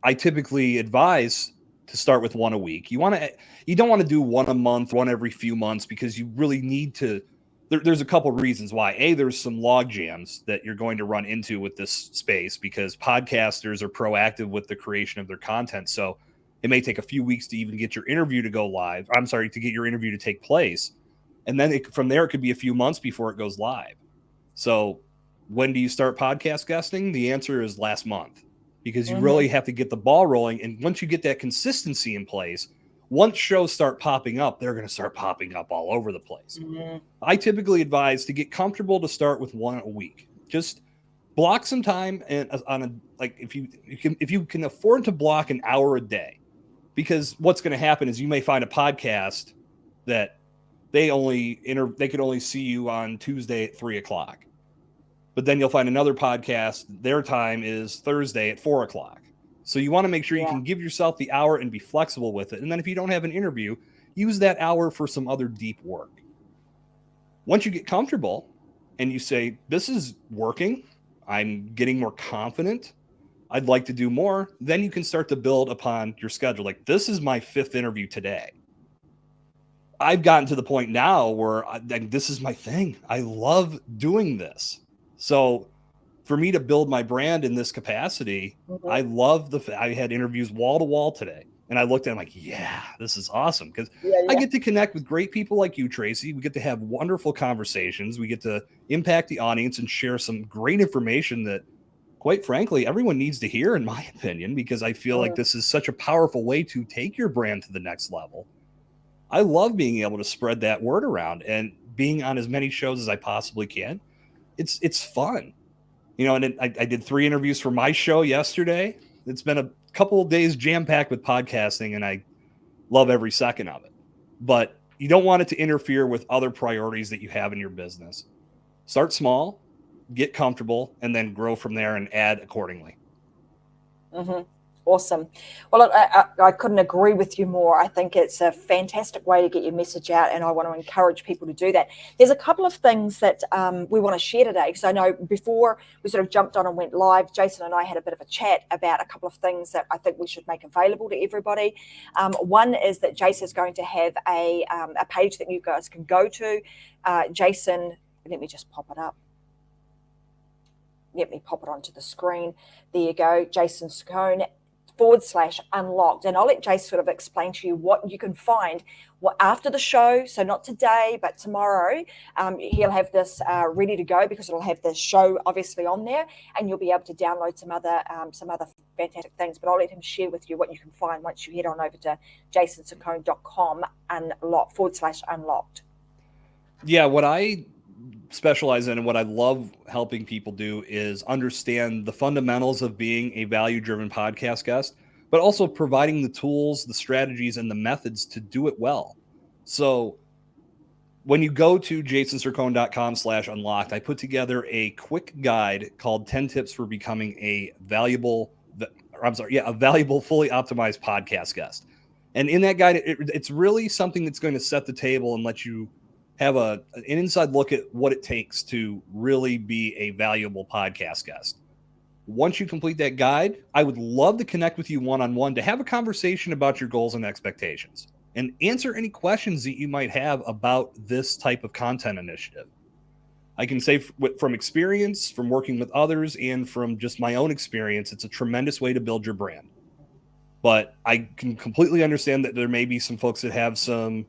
I typically advise to start with one a week. You don't want to do one a month, one every few months, because you really need to. There's a couple reasons why. There's some log jams that you're going to run into with this space, because podcasters are proactive with the creation of their content. So it may take a few weeks to even get your interview to go live. To get your interview to take place. And then from there, it could be a few months before it goes live. So when do you start podcast guesting? The answer is last month, because you really have to get the ball rolling. And once you get that consistency in place, once shows start popping up, they're going to start popping up all over the place. I typically advise to get comfortable to start with one a week. Just block some time and if you can afford to block an hour a day, because what's going to happen is you may find a podcast that they could only see you on Tuesday at 3:00. But then you'll find another podcast, their time is Thursday at 4 o'clock. So you want to make sure you can give yourself the hour and be flexible with it. And then if you don't have an interview, use that hour for some other deep work. Once you get comfortable and you say, this is working, I'm getting more confident, I'd like to do more, then you can start to build upon your schedule. Like, this is my 5th interview today. I've gotten to the point now where this is my thing. I love doing this. So for me to build my brand in this capacity, I love I had interviews wall to wall today. And I looked at it, I'm like, yeah, this is awesome. Because I get to connect with great people like you, Tracy. We get to have wonderful conversations. We get to impact the audience and share some great information that, quite frankly, everyone needs to hear, in my opinion, because I feel like this is such a powerful way to take your brand to the next level. I love being able to spread that word around and being on as many shows as I possibly can. It's fun. You know, and I did 3 interviews for my show yesterday. It's been a couple of days jam-packed with podcasting, and I love every second of it. But you don't want it to interfere with other priorities that you have in your business. Start small, get comfortable, and then grow from there and add accordingly. Awesome. Well, I couldn't agree with you more. I think it's a fantastic way to get your message out, and I want to encourage people to do that. There's a couple of things that we want to share today, because I know before we sort of jumped on and went live, Jason and I had a bit of a chat about a couple of things that I think we should make available to everybody. One is that Jason's going to have a page that you guys can go to. Jason, let me just pop it up. Let me pop it onto the screen. There you go, Jason Cercone /unlocked. And I'll let Jason sort of explain to you what you can find after the show. So not today, but tomorrow. He'll have this ready to go, because it'll have the show obviously on there, and you'll be able to download some other fantastic things. But I'll let him share with you what you can find once you head on over to jasoncercone.com /unlocked. Yeah, what I specialize in and what I love helping people do is understand the fundamentals of being a value-driven podcast guest, but also providing the tools, the strategies, and the methods to do it well. So when you go to jasoncercone.com /unlocked, I put together a quick guide called 10 Tips for Becoming a valuable, fully optimized podcast guest. And in that guide, it's really something that's going to set the table and let you have an inside look at what it takes to really be a valuable podcast guest. Once you complete that guide, I would love to connect with you one-on-one to have a conversation about your goals and expectations and answer any questions that you might have about this type of content initiative. I can say from experience, from working with others, and from just my own experience, it's a tremendous way to build your brand. But I can completely understand that there may be some folks that have some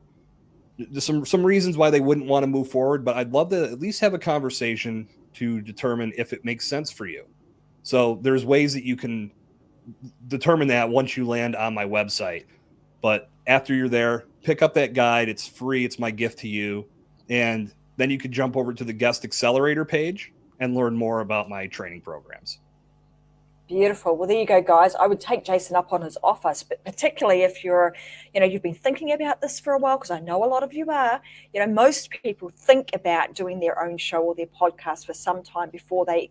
reasons why they wouldn't want to move forward, but I'd love to at least have a conversation to determine if it makes sense for you. So there's ways that you can determine that once you land on my website. But after you're there, pick up that guide. It's free. It's my gift to you. And then you could jump over to the Guest Accelerator page and learn more about my training programs. Beautiful. Well, there you go, guys. I would take Jason up on his offer, but particularly if you've been thinking about this for a while, because I know a lot of you are. Most people think about doing their own show or their podcast for some time before they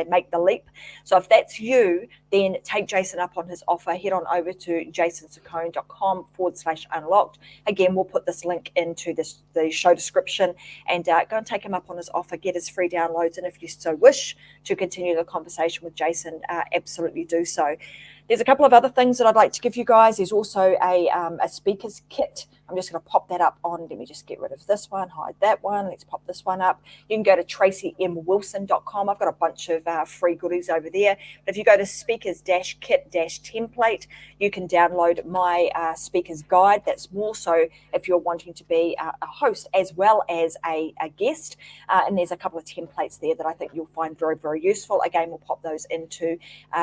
make the leap. So if that's you, then take Jason up on his offer. Head on over to jasoncercone.com /unlocked. Again, we'll put this link into the show description, and go and take him up on his offer, get his free downloads. And if you so wish to continue the conversation with Jason, absolutely do so. There's a couple of other things that I'd like to give you guys. There's also a speaker's kit. I'm just going to pop that up on. Let me just get rid of this one, hide that one. Let's pop this one up. You can go to tracymwilson.com. I've got a bunch of free goodies over there. But if you go to speakers-kit-template, you can download my speaker's guide. That's more so if you're wanting to be a host as well as a guest. And there's a couple of templates there that I think you'll find very, very useful. Again, we'll pop those into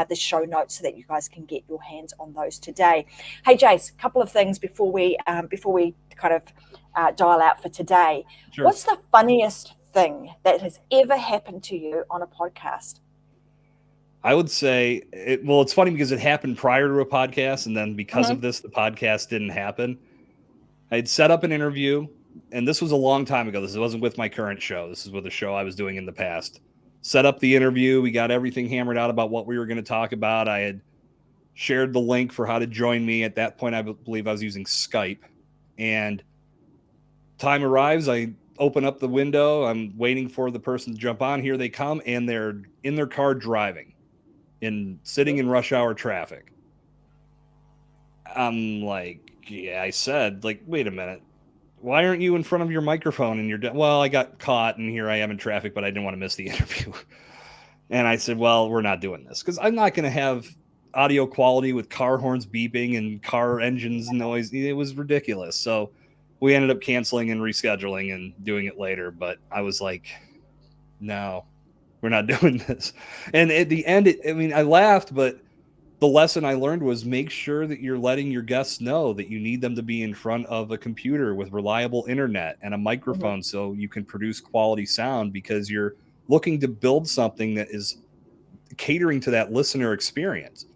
the show notes so that you guys can get your hands on those today. Hey, Jace, a couple of things before we kind of dial out for today. Sure. What's the funniest thing that has ever happened to you on a podcast? I would say, it's funny because it happened prior to a podcast, and then because of this, the podcast didn't happen. I'd set up an interview, and this was a long time ago. This wasn't with my current show. This is with a show I was doing in the past. set up the interview. We got everything hammered out about what we were going to talk about. I had shared the link for how to join me. At that point, I believe I was using Skype. And time arrives. I open up the window. I'm waiting for the person to jump on. Here they come, and they're in their car driving and sitting in rush hour traffic. I'm like, yeah, I said, like, wait a minute. Why aren't you in front of your microphone? And well, I got caught and here I am in traffic, but I didn't want to miss the interview. And I said, well, we're not doing this because I'm not going to have audio quality with car horns beeping and car engines noise. It was ridiculous. So we ended up canceling and rescheduling and doing it later. But I was like, no, we're not doing this. And at the end, I laughed, but the lesson I learned was make sure that you're letting your guests know that you need them to be in front of a computer with reliable internet and a microphone so you can produce quality sound, because you're looking to build something that is catering to that listener experience.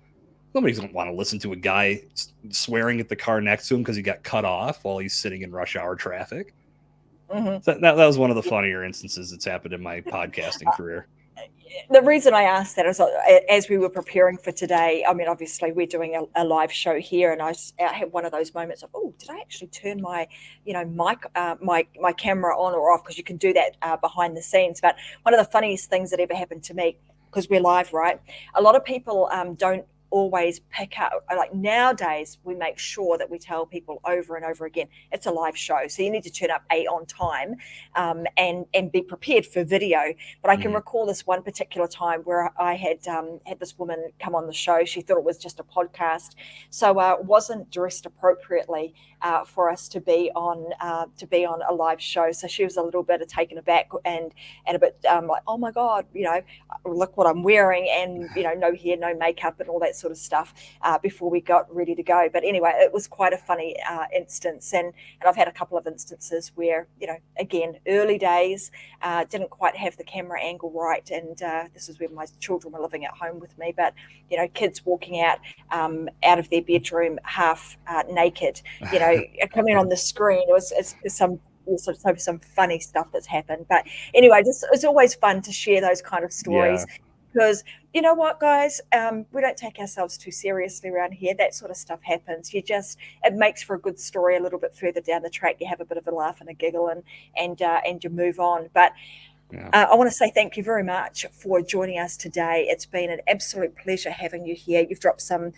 Nobody's going to want to listen to a guy swearing at the car next to him because he got cut off while he's sitting in rush hour traffic. So that was one of the funnier instances that's happened in my podcasting career. The reason I asked that is, as we were preparing for today, I mean, obviously we're doing a live show here, and I had one of those moments of, oh, did I actually turn my, mic, my camera on or off? Because you can do that behind the scenes. But one of the funniest things that ever happened to me, because we're live, right? A lot of people don't always pick up. Like nowadays, we make sure that we tell people over and over again, it's a live show, so you need to turn up on time, and be prepared for video. But I can recall this one particular time where I had this woman come on the show. She thought it was just a podcast, so wasn't dressed appropriately for us to be on a live show. So she was a little bit taken aback and a bit like, oh my God, look what I'm wearing, and no hair, no makeup, and all that sort of stuff before we got ready to go. But anyway, it was quite a funny instance, and I've had a couple of instances where again, early days, didn't quite have the camera angle right, and this is when my children were living at home with me, but kids walking out of their bedroom half naked, coming on the screen. It's some funny stuff that's happened. But anyway, it's always fun to share those kind of stories. Yeah. Because you know what, guys, we don't take ourselves too seriously around here. That sort of stuff happens. It makes for a good story a little bit further down the track. You have a bit of a laugh and a giggle, and you move on. But I want to say thank you very much for joining us today. It's been an absolute pleasure having you here. You've dropped some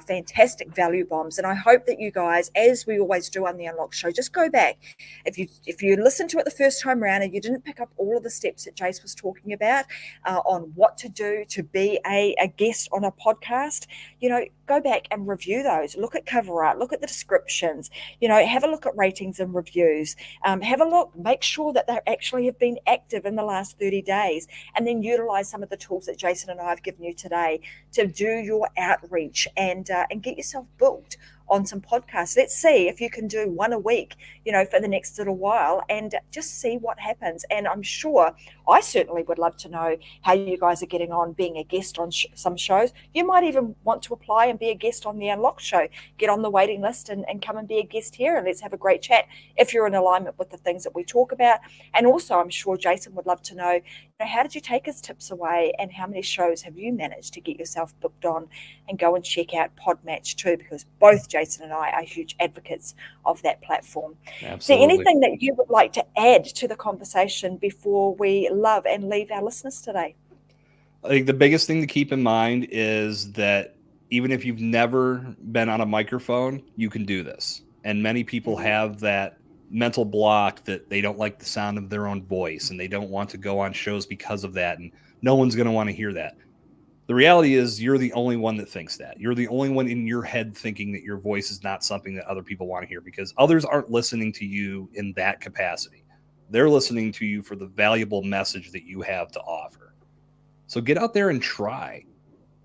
fantastic value bombs, and I hope that you guys, as we always do on the Unlock Show, just go back. If you listened to it the first time around and you didn't pick up all of the steps that Jace was talking about on what to do to be a guest on a podcast, go back and review those. Look at cover art, look at the descriptions, have a look at ratings and reviews. Have a look, make sure that they actually have been active in the last 30 days, and then utilize some of the tools that Jason and I have given you today to do your outreach and get yourself booked on some podcasts. Let's see if you can do one a week, for the next little while, and just see what happens. And I'm sure, I certainly would love to know how you guys are getting on being a guest on some shows. You might even want to apply and be a guest on the Unlock Show. Get on the waiting list and come and be a guest here, and let's have a great chat if you're in alignment with the things that we talk about. And also, I'm sure Jason would love to know, how did you take his tips away, and how many shows have you managed to get yourself booked on? And go and check out Podmatch too, because both Jason and I are huge advocates of that platform. Absolutely. So anything that you would like to add to the conversation before we love and leave our listeners today? I think the biggest thing to keep in mind is that even if you've never been on a microphone, you can do this. And many people have that mental block that they don't like the sound of their own voice and they don't want to go on shows because of that. And no one's going to want to hear that. The reality is you're the only one that thinks that. You're the only one in your head thinking that your voice is not something that other people want to hear, because others aren't listening to you in that capacity. They're listening to you for the valuable message that you have to offer. So get out there and try.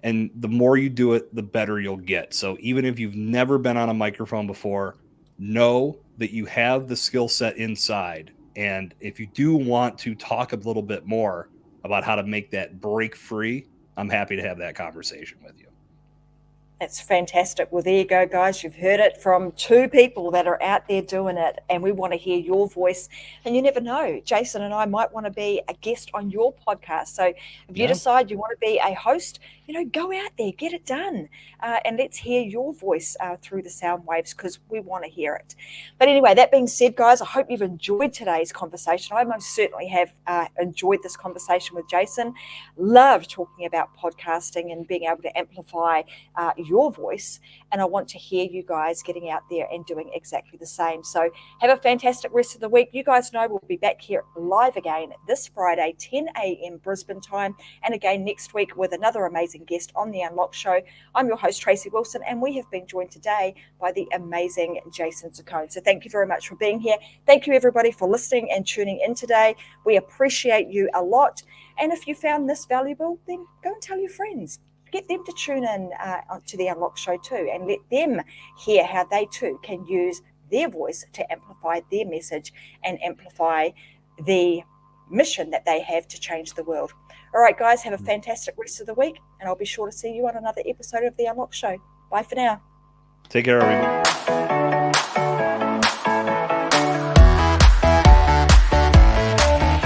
And the more you do it, the better you'll get. So even if you've never been on a microphone before, know that you have the skill set inside. And if you do want to talk a little bit more about how to make that break free, I'm happy to have that conversation with you. It's fantastic. Well, there you go, guys. You've heard it from two people that are out there doing it, and we want to hear your voice. And you never know, Jason and I might want to be a guest on your podcast. So if you decide you want to be a host, go out there, get it done, and let's hear your voice through the sound waves, because we want to hear it. But anyway, that being said, guys, I hope you've enjoyed today's conversation. I most certainly have enjoyed this conversation with Jason. Love talking about podcasting and being able to amplify your voice, and I want to hear you guys getting out there and doing exactly the same. So have a fantastic rest of the week. You guys know we'll be back here live again this Friday, 10 a.m. Brisbane time, and again next week with another amazing guest on The Unlocked Show. I'm your host, Tracy Wilson, and we have been joined today by the amazing Jason Cercone. So thank you very much for being here. Thank you, everybody, for listening and tuning in today. We appreciate you a lot. And if you found this valuable, then go and tell your friends. Get them to tune in to The Unlocked Show too, and let them hear how they too can use their voice to amplify their message and amplify the mission that they have to change the world. All right, guys, have a fantastic rest of the week, and I'll be sure to see you on another episode of The Unlocked Show. Bye for now. Take care, everyone.